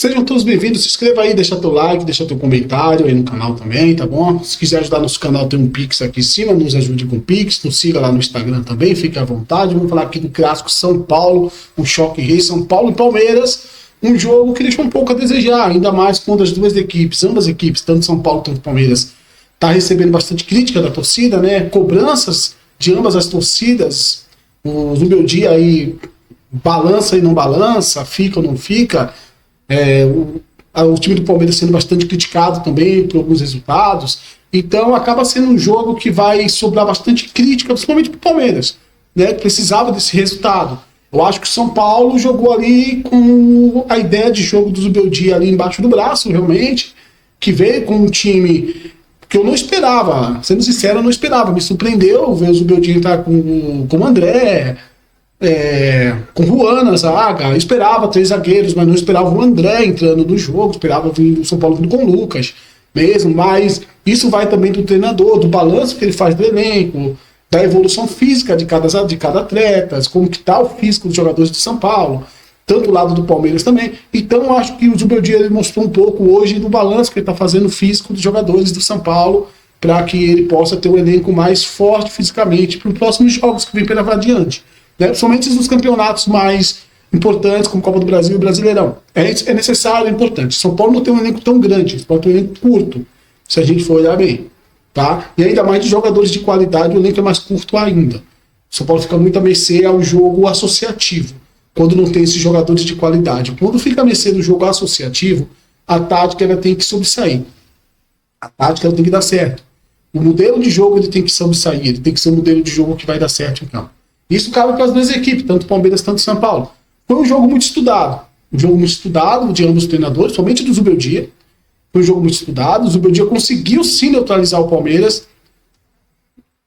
Sejam todos bem-vindos, se inscreva aí, deixa teu like, deixa teu comentário aí no canal também, tá bom? Se quiser ajudar nosso canal, tem um Pix aqui em cima, nos ajude com o Pix, nos siga lá no Instagram também, fique à vontade. Vamos falar aqui do clássico São Paulo, o choque rei São Paulo e Palmeiras, um jogo que deixa um pouco a desejar, ainda mais quando as duas equipes, ambas equipes, tanto São Paulo quanto Palmeiras, tá recebendo bastante crítica da torcida, né? Cobranças de ambas as torcidas, o Zubeldia aí balança e não balança, fica ou não fica. O time do Palmeiras sendo bastante criticado também por alguns resultados, então acaba sendo um jogo que vai sobrar bastante crítica, principalmente para o Palmeiras, né, que precisava desse resultado. Eu acho que o São Paulo jogou ali com a ideia de jogo do Zubeldia ali embaixo do braço, realmente, que veio com um time que eu não esperava, sendo sincero, eu não esperava, me surpreendeu ver o Zubeldia entrar com o André, com o Juan na zaga. Eu esperava 3 zagueiros, mas não esperava o André entrando no jogo, esperava o São Paulo vindo com o Lucas mesmo, mas isso vai também do treinador, do balanço que ele faz do elenco, da evolução física de cada atleta, como que está o físico dos jogadores de São Paulo, tanto o lado do Palmeiras também. Então eu acho que o Zubeldia mostrou um pouco hoje do balanço que ele está fazendo físico dos jogadores do São Paulo, para que ele possa ter um elenco mais forte fisicamente para os próximos jogos que vem pela adiante. Somente nos campeonatos mais importantes, como Copa do Brasil e Brasileirão. É necessário, é importante. São Paulo não tem um elenco tão grande, São Paulo tem um elenco curto, se a gente for olhar bem. Tá? E ainda mais de jogadores de qualidade, o elenco é mais curto ainda. São Paulo fica muito a mercê ao jogo associativo, quando não tem esses jogadores de qualidade. Quando fica a mercê do jogo associativo, a tática ela tem que sobressair. A tática ela tem que dar certo. O modelo de jogo ele tem que sobressair, ele tem que ser um modelo de jogo que vai dar certo em campo. Isso cabe para as duas equipes, tanto Palmeiras quanto São Paulo. Foi um jogo muito estudado. Um jogo muito estudado de ambos os treinadores, somente do Zubeldia. Foi um jogo muito estudado. O Zubeldia conseguiu sim neutralizar o Palmeiras.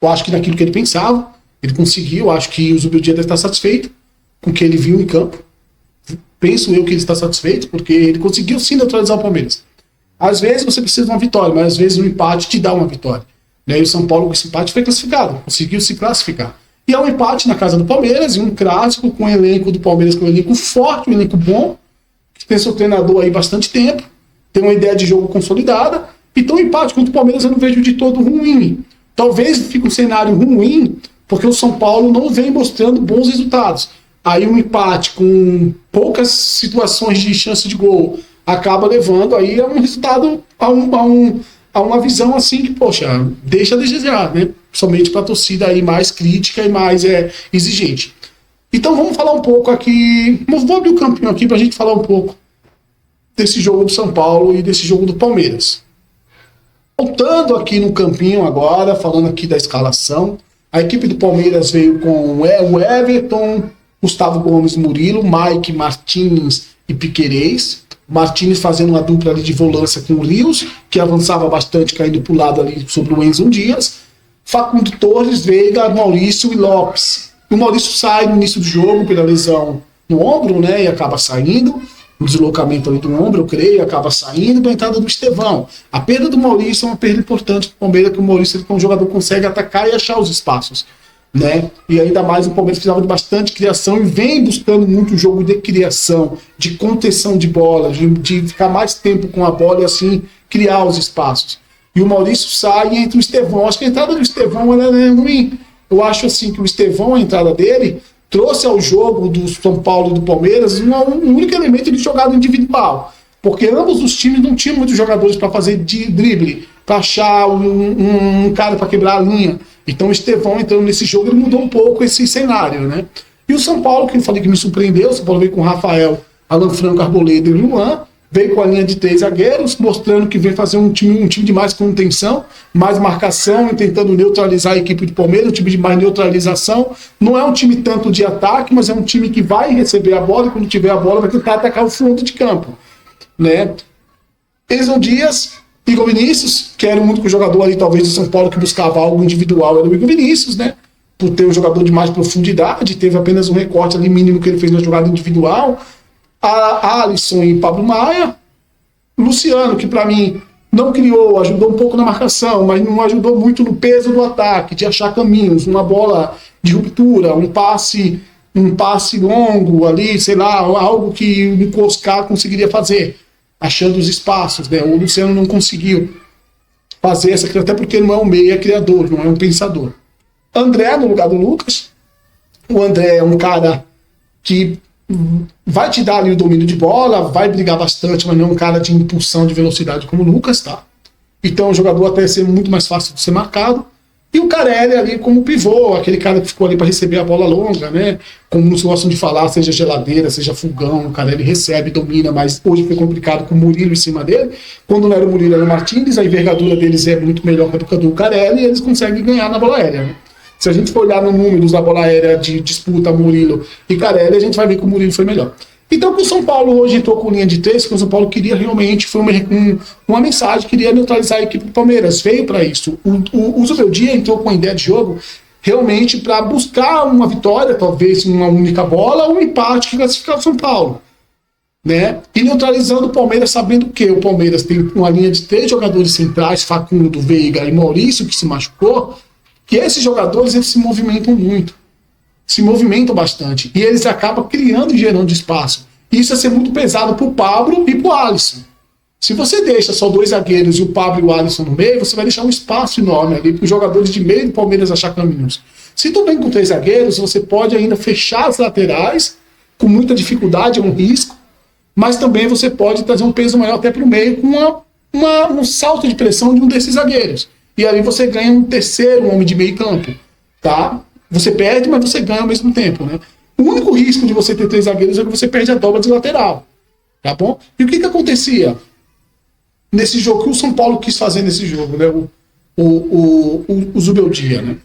Eu acho que naquilo que ele pensava. Ele conseguiu. Eu acho que o Zubeldia deve estar satisfeito com o que ele viu em campo. Penso eu que ele está satisfeito, porque ele conseguiu sim neutralizar o Palmeiras. Às vezes você precisa de uma vitória, mas às vezes um empate te dá uma vitória. E aí o São Paulo com esse empate foi classificado. Conseguiu se classificar. E é um empate na casa do Palmeiras, e um clássico com o elenco do Palmeiras, com um elenco forte, um elenco bom, que tem seu treinador aí bastante tempo, tem uma ideia de jogo consolidada. Então o empate contra o Palmeiras eu não vejo de todo ruim. Talvez fique um cenário ruim, porque o São Paulo não vem mostrando bons resultados. Aí um empate com poucas situações de chance de gol acaba levando aí a um resultado, a uma visão assim que, poxa, deixa a desejar, né? Somente para a torcida aí mais crítica e mais exigente. Então vamos falar um pouco aqui, vou abrir o campinho aqui para a gente falar um pouco desse jogo do São Paulo e desse jogo do Palmeiras. Voltando aqui no campinho agora, falando aqui da escalação, a equipe do Palmeiras veio com o Everton, Gustavo Gomes, Murilo, Mike, Martins e Piquerez. Martins fazendo uma dupla ali de volância com o Rios, que avançava bastante, caindo para o lado ali sobre o Enzo Dias. Facundo Torres, Veiga, Maurício e Lopes. O Maurício sai no início do jogo pela lesão no ombro, né? E acaba saindo. O deslocamento ali do ombro, eu creio, acaba saindo para a entrada do Estevão. A perda do Maurício é uma perda importante para o Palmeiras, que o Maurício ele, como jogador, consegue atacar e achar os espaços. Né? E ainda mais o Palmeiras precisava de bastante criação e vem buscando muito jogo de criação, de contenção de bola, de ficar mais tempo com a bola e assim criar os espaços. E o Maurício sai e entra o Estevão. Acho que a entrada do Estevão ela é ruim. Eu acho assim que o Estevão, a entrada dele, trouxe ao jogo do São Paulo e do Palmeiras um único elemento de jogada individual. Porque ambos os times não tinham muitos jogadores para fazer de drible, para achar um cara para quebrar a linha. Então o Estevão entrando nesse jogo, ele mudou um pouco esse cenário, né? E o São Paulo, que eu falei que me surpreendeu, o São Paulo veio com Rafael, Alan Franco, Arboleda e Luan, veio com a linha de 3 zagueiros, mostrando que vem fazer um time de mais contenção, mais marcação, e tentando neutralizar a equipe do Palmeiras, um time de mais neutralização. Não é um time tanto de ataque, mas é um time que vai receber a bola, e quando tiver a bola vai tentar atacar o fundo de campo, né? Enzo Dias, Igor Vinícius, que era o único jogador ali, talvez, do São Paulo que buscava algo individual, era o Igor Vinícius, né? Por ter um jogador de mais profundidade, teve apenas um recorte ali mínimo que ele fez na jogada individual. A Alisson e Pablo Maia. Luciano, que para mim não criou, ajudou um pouco na marcação, mas não ajudou muito no peso do ataque, de achar caminhos, uma bola de ruptura, um passe um passe longo ali, sei lá, algo que o Oscar conseguiria fazer, achando os espaços, né? O Luciano não conseguiu fazer essa, até porque ele não é um meia criador, não é um pensador. André no lugar do Lucas. O André é um cara que vai te dar ali o domínio de bola, vai brigar bastante, mas não é um cara de impulsão, de velocidade como o Lucas, tá? Então o jogador até ser muito mais fácil de ser marcado. E o Carelli ali como pivô, aquele cara que ficou ali para receber a bola longa, né? Como muitos gostam de falar, seja geladeira, seja fogão, o Carelli recebe, domina, mas hoje foi complicado com o Murilo em cima dele. Quando não era o Murilo, era o Martins, a envergadura deles é muito melhor que a do Carelli e eles conseguem ganhar na bola aérea, né? Se a gente for olhar no números da bola aérea de disputa Murilo e Carelli, a gente vai ver que o Murilo foi melhor. Então, o São Paulo hoje entrou com linha de 3, que o São Paulo queria realmente, foi uma mensagem, queria neutralizar a equipe do Palmeiras, veio para isso. O Zubeldia entrou com a ideia de jogo realmente para buscar uma vitória, talvez uma única bola, ou um empate que classificava o São Paulo. Né? E neutralizando o Palmeiras, sabendo que o Palmeiras tem uma linha de 3 jogadores centrais, Facundo, Veiga e Maurício, que se machucou, que esses jogadores eles se movimentam muito. Se movimentam bastante. E eles acabam criando e gerando espaço. Isso é ser muito pesado pro Pablo e pro Alisson. Se você deixa só 2 zagueiros e o Pablo e o Alisson no meio, você vai deixar um espaço enorme ali para os jogadores de meio do Palmeiras achar caminhos. Se tu vem com 3 zagueiros, você pode ainda fechar as laterais, com muita dificuldade, é um risco, mas também você pode trazer um peso maior até pro meio com um salto de pressão de um desses zagueiros. E aí você ganha um terceiro homem de meio campo, tá? Você perde, mas você ganha ao mesmo tempo, né? O único risco de você ter 3 zagueiros é que você perde a dobra de lateral, tá bom? E o que acontecia nesse jogo? O que o São Paulo quis fazer nesse jogo, né? O Zubeldia, né?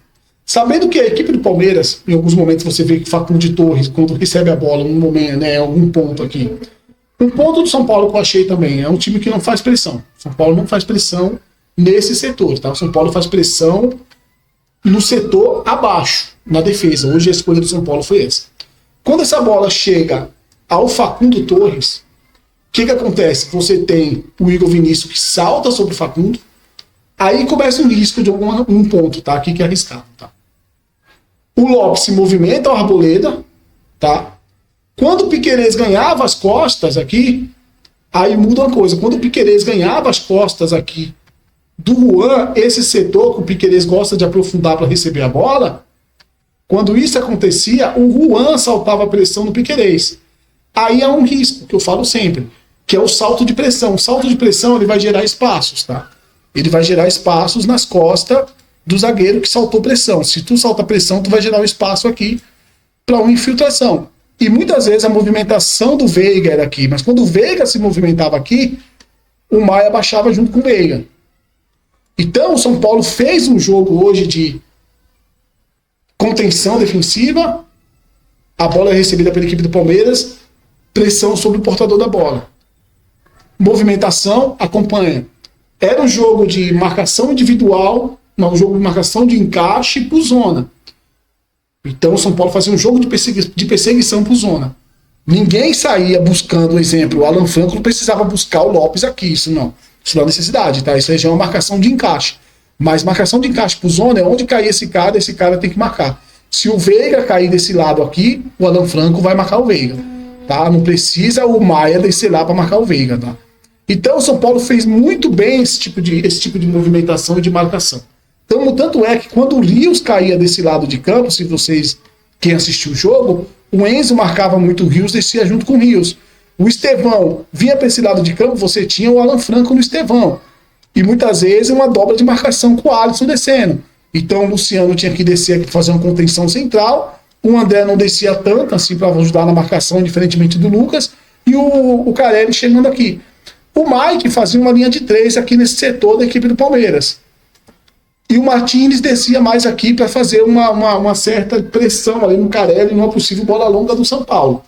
Sabendo que a equipe do Palmeiras, em alguns momentos você vê que Facundo de Torres, quando recebe a bola, um momento, né? Algum ponto aqui. Um ponto do São Paulo que eu achei também, é um time que não faz pressão. São Paulo não faz pressão nesse setor, tá? O São Paulo faz pressão no setor abaixo, na defesa. Hoje a escolha do São Paulo foi essa. Quando essa bola chega ao Facundo Torres, o que acontece? Você tem o Igor Vinícius que salta sobre o Facundo, aí começa um risco de um ponto, tá? Aqui que é arriscado, tá? O Lopes se movimenta ao Arboleda, tá? Quando o Piquerez ganhava as costas aqui, aí muda uma coisa. Quando o Piquerez ganhava as costas aqui do Juan, esse setor que o Piquerez gosta de aprofundar para receber a bola, quando isso acontecia, o Juan saltava a pressão no Piquerez. Aí há um risco, que eu falo sempre, que é o salto de pressão. O salto de pressão ele vai gerar espaços, tá? Ele vai gerar espaços nas costas do zagueiro que saltou pressão. Se tu salta pressão, tu vai gerar um espaço aqui para uma infiltração. E muitas vezes a movimentação do Veiga era aqui, mas quando o Veiga se movimentava aqui, o Maia baixava junto com o Veiga. Então o São Paulo fez um jogo hoje de contenção defensiva, a bola é recebida pela equipe do Palmeiras, pressão sobre o portador da bola. Movimentação, acompanha. Era um jogo de marcação individual, não, um jogo de marcação de encaixe por zona. Então o São Paulo fazia um jogo de perseguição por zona. Ninguém saía buscando, por exemplo, o Alan Franco não precisava buscar o Lopes aqui, isso não. Isso não é necessidade, tá? Isso aí já é uma marcação de encaixe. Mas marcação de encaixe por zona é onde cair esse cara tem que marcar. Se o Veiga cair desse lado aqui, o Alan Franco vai marcar o Veiga, tá? Não precisa o Maia descer lá para marcar o Veiga, tá? Então o São Paulo fez muito bem esse tipo de movimentação e de marcação. Então, tanto é que quando o Rios caía desse lado de campo, se vocês, quem assistiu o jogo, o Enzo marcava muito o Rios, descia junto com o Rios. O Estevão vinha para esse lado de campo, você tinha o Alan Franco no Estevão. E muitas vezes uma dobra de marcação com o Alisson descendo. Então o Luciano tinha que descer aqui fazer uma contenção central, o André não descia tanto assim para ajudar na marcação, diferentemente do Lucas, e o Carelli chegando aqui. O Mike fazia uma linha de 3 aqui nesse setor da equipe do Palmeiras. E o Martins descia mais aqui para fazer uma certa pressão ali no Carelli, numa possível bola longa do São Paulo.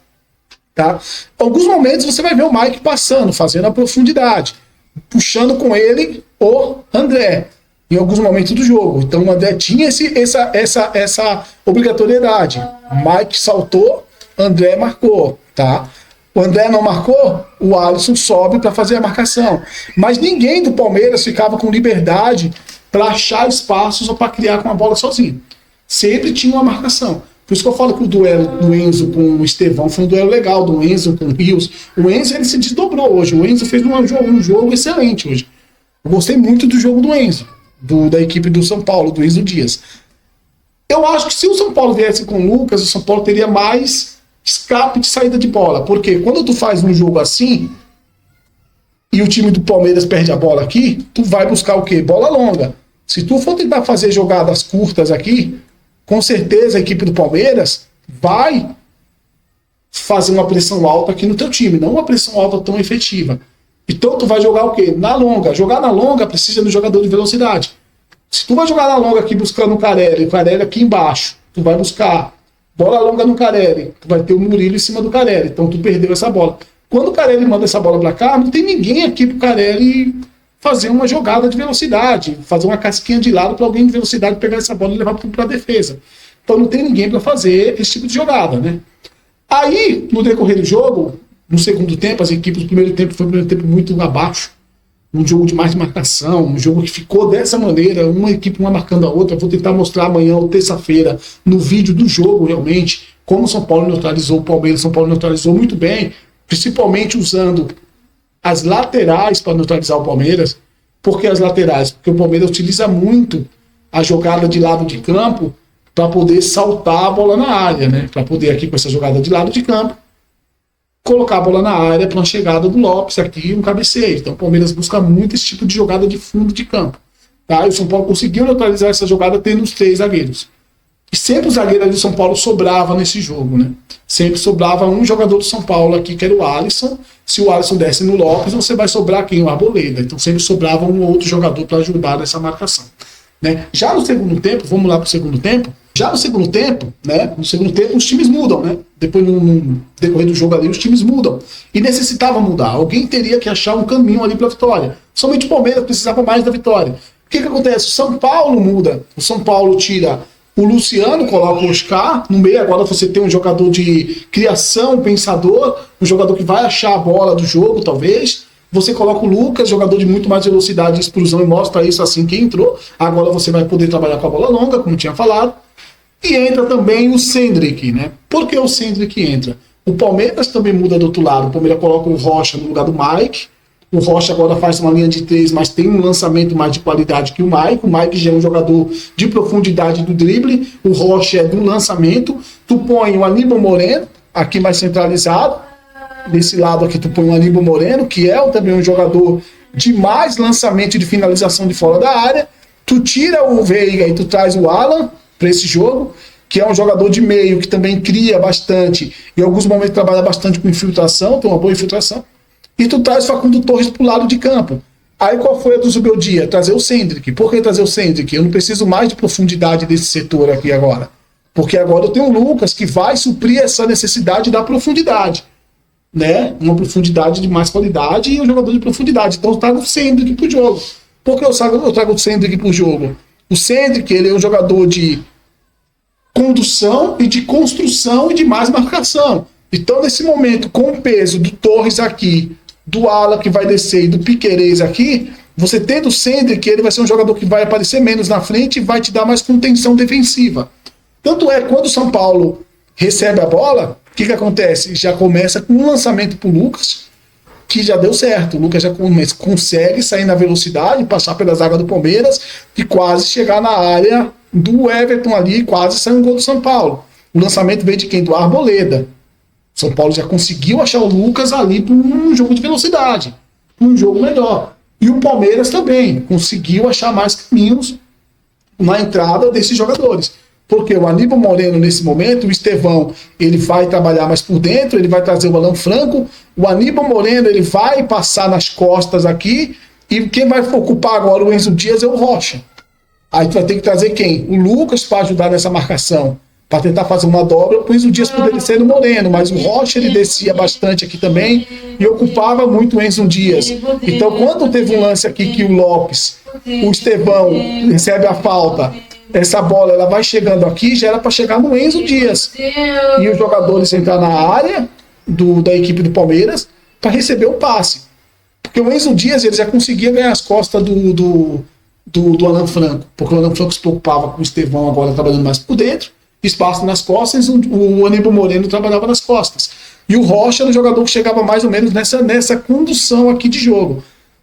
Tá? Alguns momentos você vai ver o Mike passando, fazendo a profundidade, puxando com ele o André, em alguns momentos do jogo. Então o André tinha essa obrigatoriedade. Mike saltou, André marcou. Tá? O André não marcou, o Alisson sobe para fazer a marcação. Mas ninguém do Palmeiras ficava com liberdade para achar espaços ou para criar com a bola sozinho. Sempre tinha uma marcação. Por isso que eu falo que o duelo do Enzo com o Estevão foi um duelo legal, do Enzo com o Rios. O Enzo, ele se desdobrou hoje. O Enzo fez um jogo excelente hoje. Eu gostei muito do jogo do Enzo, da equipe do São Paulo, do Enzo Dias. Eu acho que se o São Paulo viesse com o Lucas, o São Paulo teria mais escape de saída de bola. Porque quando tu faz um jogo assim, e o time do Palmeiras perde a bola aqui, tu vai buscar o quê? Bola longa. Se tu for tentar fazer jogadas curtas aqui, com certeza a equipe do Palmeiras vai fazer uma pressão alta aqui no teu time, não uma pressão alta tão efetiva. Então tu vai jogar o quê? Na longa. Jogar na longa precisa do jogador de velocidade. Se tu vai jogar na longa aqui buscando o Carelli aqui embaixo, tu vai buscar bola longa no Carelli, tu vai ter o Murilo em cima do Carelli, então tu perdeu essa bola. Quando o Carelli manda essa bola pra cá, não tem ninguém aqui pro Carelli fazer uma jogada de velocidade, fazer uma casquinha de lado para alguém de velocidade pegar essa bola e levar para a defesa. Então não tem ninguém para fazer esse tipo de jogada, né? Aí, no decorrer do jogo, no segundo tempo, as equipes, no primeiro tempo foi um primeiro tempo muito abaixo, um jogo de mais de marcação, um jogo que ficou dessa maneira, uma equipe uma marcando a outra. Vou tentar mostrar amanhã ou terça-feira no vídeo do jogo realmente como o São Paulo neutralizou o Palmeiras. São Paulo neutralizou muito bem, principalmente usando as laterais para neutralizar o Palmeiras. Por que as laterais? Porque o Palmeiras utiliza muito a jogada de lado de campo para poder saltar a bola na área, né? Para poder aqui com essa jogada de lado de campo colocar a bola na área para uma chegada do Lopes aqui, um cabeceio. Então o Palmeiras busca muito esse tipo de jogada de fundo de campo. Tá? E o São Paulo conseguiu neutralizar essa jogada tendo os 3 zagueiros. E sempre o zagueiro do São Paulo sobrava nesse jogo, né? Sempre sobrava um jogador do São Paulo aqui, que era o Alisson. Se o Alisson desce no Lopes, você vai sobrar quem? O Arboleda. Então sempre sobrava um outro jogador para ajudar nessa marcação. Né? Já no segundo tempo, vamos lá para o segundo tempo. Já no segundo tempo, né? No segundo tempo os times mudam, né? Depois no decorrer do jogo ali, os times mudam. E necessitava mudar. Alguém teria que achar um caminho ali para a vitória. Somente o Palmeiras precisava mais da vitória. O que acontece? O São Paulo muda. O São Paulo tira o Luciano, coloca o Oscar no meio. Agora você tem um jogador de criação, um pensador, um jogador que vai achar a bola do jogo, talvez. Você coloca o Lucas, jogador de muito mais velocidade e explosão, e mostra isso assim que entrou. Agora você vai poder trabalhar com a bola longa, como tinha falado. E entra também o Cendric, né? Por que o Cendric entra? O Palmeiras também muda do outro lado. O Palmeiras coloca o Rocha no lugar do Mike. O Rocha agora faz uma linha de 3, mas tem um lançamento mais de qualidade que o Mike. O Mike já é um jogador de profundidade do drible. O Rocha é do lançamento. Tu põe o Aníbal Moreno, aqui mais centralizado. Desse lado aqui tu põe o Aníbal Moreno, que é também um jogador de mais lançamento e de finalização de fora da área. Tu tira o Veiga e tu traz o Alan para esse jogo, que é um jogador de meio que também cria bastante, em alguns momentos trabalha bastante com infiltração, tem uma boa infiltração, e tu traz Facundo Torres pro lado de campo. Aí qual foi a do Zubeldia? Trazer o Cendric. Por que trazer o Cendric? Eu não preciso mais de profundidade desse setor aqui agora, porque agora eu tenho o Lucas que vai suprir essa necessidade da profundidade, né? Uma profundidade de mais qualidade e um jogador de profundidade. Então eu trago o Cendric pro jogo. Por que eu trago o Cendric pro jogo? O Cendric, ele é um jogador de condução e de construção e de mais marcação. Então, nesse momento, com o peso do Torres aqui, do Ala que vai descer e do Piquerez aqui, você tendo o Cendric, ele vai ser um jogador que vai aparecer menos na frente e vai te dar mais contenção defensiva. Tanto é, quando o São Paulo recebe a bola, o que acontece? Já começa com um lançamento pro Lucas, que já deu certo. O Lucas já consegue sair na velocidade, passar pela zaga do Palmeiras e quase chegar na área do Everton ali e quase sair um gol do São Paulo. O lançamento veio de quem? Do Arboleda. São Paulo já conseguiu achar o Lucas ali para um jogo de velocidade, um jogo melhor. E o Palmeiras também conseguiu achar mais caminhos na entrada desses jogadores. Porque o Aníbal Moreno, nesse momento, o Estevão, ele vai trabalhar mais por dentro, ele vai trazer o Alan Franco. O Aníbal Moreno, ele vai passar nas costas aqui, e quem vai ocupar agora o Enzo Dias é o Rocha. Aí tu vai ter que trazer quem? O Lucas para ajudar nessa marcação, para tentar fazer uma dobra, o Enzo Dias poderia ser no Moreno, mas o Rocha, ele descia bastante aqui também, e ocupava muito o Enzo Dias. Então, quando teve um lance aqui que o Lopes, o Estevão, recebe a falta, essa bola ela vai chegando aqui, já era para chegar no Enzo Dias. E os jogadores entrar na área da equipe do Palmeiras para receber o passe. Porque o Enzo Dias ele já conseguia ganhar as costas do Alan Franco. Porque o Alan Franco se preocupava com o Estevão agora trabalhando mais por dentro. espaço nas costas, o Aníbal Moreno trabalhava nas costas. E o Rocha era um jogador que chegava mais ou menos nessa condução aqui de jogo.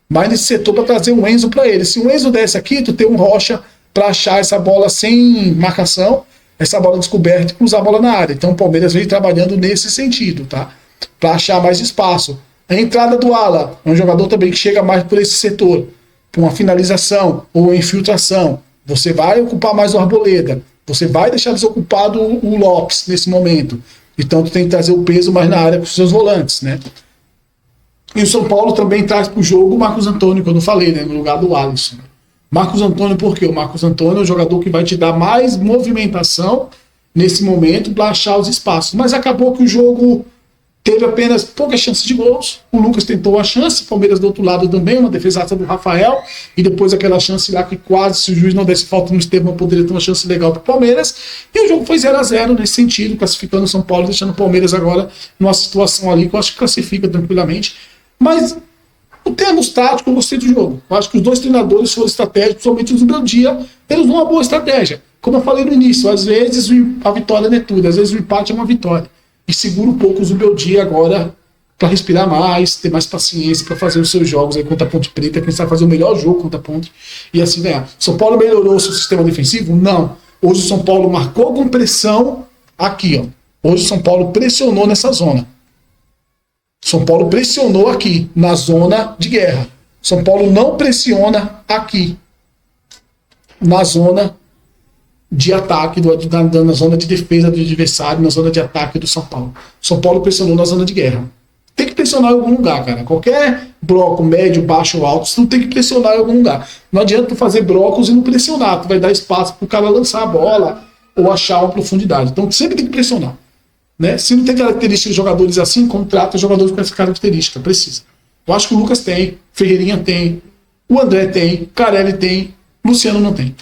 Mais nesse setor para trazer o Enzo para ele. Se o Enzo desse aqui, tu tem um Rocha para achar essa bola sem marcação, essa bola descoberta e cruzar a bola na área. Então o Palmeiras veio trabalhando nesse sentido, tá? Para achar mais espaço. A entrada do Ala, é um jogador também que chega mais por esse setor, por uma finalização ou infiltração. Você vai ocupar mais o Arboleda, você vai deixar desocupado o Lopes nesse momento. Então tu tem que trazer o peso mais na área com os seus volantes, né? E o São Paulo também traz para o jogo o Marcos Antônio, que eu não falei, né? No lugar do Alisson. Marcos Antônio, por quê? O Marcos Antônio é o jogador que vai te dar mais movimentação nesse momento para achar os espaços. Mas acabou que o jogo teve apenas poucas chances de gols. O Lucas tentou a chance, o Palmeiras do outro lado também, uma defesaça do Rafael, e depois aquela chance lá que quase, se o juiz não desse falta no Estevão, poderia ter uma chance legal para o Palmeiras. E o jogo foi 0-0 nesse sentido, classificando o São Paulo, deixando o Palmeiras agora numa situação ali que eu acho que classifica tranquilamente. Mas o termos tático, eu gostei do jogo. Eu acho que os dois treinadores foram estratégicos, principalmente o Zubeldia, eles dão uma boa estratégia. Como eu falei no início, às vezes a vitória não é tudo, às vezes o empate é uma vitória. E segura um pouco o Zubeldia agora para respirar mais, ter mais paciência para fazer os seus jogos aí contra a Ponte Preta, quem sabe fazer o melhor jogo contra a Ponte e assim ganhar. São Paulo melhorou o seu sistema defensivo? Não. Hoje o São Paulo marcou com pressão aqui, ó. Hoje o São Paulo pressionou nessa zona. São Paulo pressionou aqui, na zona de guerra. São Paulo não pressiona aqui, na zona de ataque, na zona de defesa do adversário, na zona de ataque do São Paulo. São Paulo pressionou na zona de guerra. Tem que pressionar em algum lugar, cara. Qualquer bloco, médio, baixo ou alto, tu tem que pressionar em algum lugar. Não adianta tu fazer blocos e não pressionar. Tu vai dar espaço pro cara lançar a bola ou achar uma profundidade. Então sempre tem que pressionar. Né? Se não tem características de jogadores assim, contrata jogadores com essa característica. Precisa. Eu acho que o Lucas tem, Ferreirinha tem, o André tem, Carelli tem, Luciano não tem.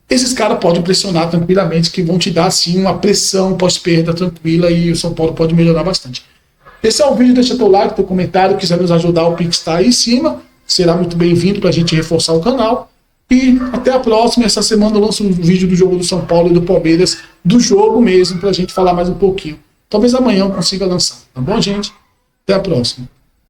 Esses caras podem pressionar tranquilamente, que vão te dar assim uma pressão pós-perda tranquila e o São Paulo pode melhorar bastante. Esse é o vídeo, deixa teu like, teu comentário, quiser nos ajudar, o Pix está aí em cima, será muito bem-vindo para a gente reforçar o canal. E até a próxima, essa semana eu lanço um vídeo do jogo do São Paulo e do Palmeiras, do jogo mesmo, para a gente falar mais um pouquinho. Talvez amanhã eu consiga lançar, tá bom, gente? Até a próxima.